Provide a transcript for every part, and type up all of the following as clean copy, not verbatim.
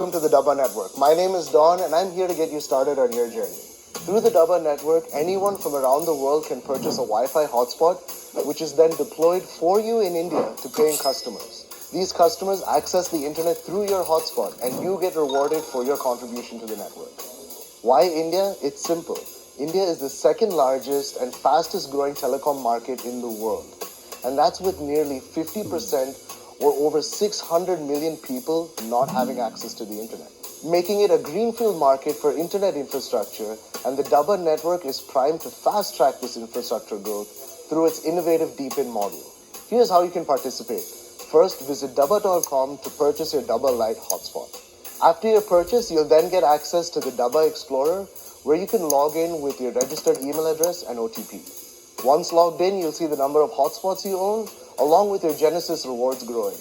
Welcome to the Dabba Network. My name is Don and I'm here to get you started on your journey. Through the Dabba Network, anyone from around the world can purchase a Wi-Fi hotspot, which is then deployed for you in India to paying customers. These customers access the internet through your hotspot and you get rewarded for your contribution to the network. Why India? It's simple. India is the second largest and fastest growing telecom market in the world. And that's with nearly 50% or over 600 million people not having access to the internet, making it a greenfield market for internet infrastructure, and the Dabba network is primed to fast-track this infrastructure growth through its innovative DePIN model. Here's how you can participate. First, visit dabba.com to purchase your Dabba Lite hotspot. After your purchase, you'll then get access to the Dabba Explorer, where you can log in with your registered email address and OTP. Once logged in, you'll see the number of hotspots you own, along with your Genesis rewards growing.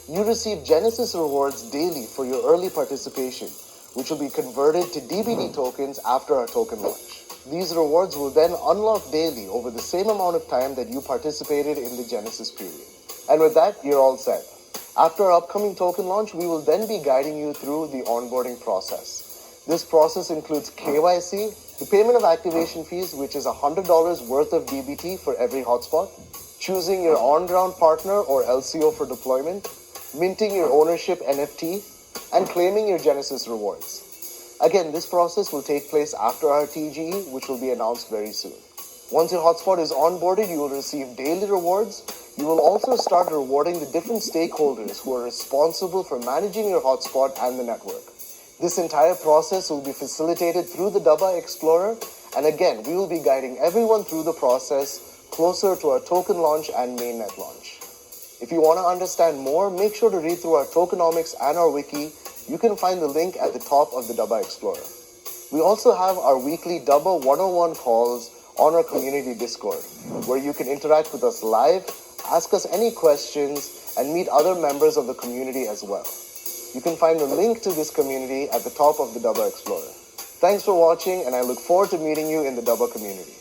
You receive Genesis rewards daily for your early participation, which will be converted to DBD tokens after our token launch. These rewards will then unlock daily over the same amount of time that you participated in the Genesis period. And with that, you're all set. After our upcoming token launch, we will then be guiding you through the onboarding process. This process includes KYC, the payment of activation fees, which is $100 worth of DBT for every hotspot, choosing your on-ground partner or LCO for deployment, minting your ownership NFT, and claiming your Genesis rewards. Again, this process will take place after our TGE, which will be announced very soon. Once your hotspot is onboarded, you will receive daily rewards. You will also start rewarding the different stakeholders who are responsible for managing your hotspot and the network. This entire process will be facilitated through the Dabba Explorer, and again, we will be guiding everyone through the process closer to our token launch and mainnet launch. If you want to understand more, make sure to read through our tokenomics and our wiki. You can find the link at the top of the Dabba Explorer. We also have our weekly Dabba 101 calls on our community Discord, where you can interact with us live, ask us any questions, and meet other members of the community as well. You can find the link to this community at the top of the Dabba Explorer. Thanks for watching, and I look forward to meeting you in the Dabba community.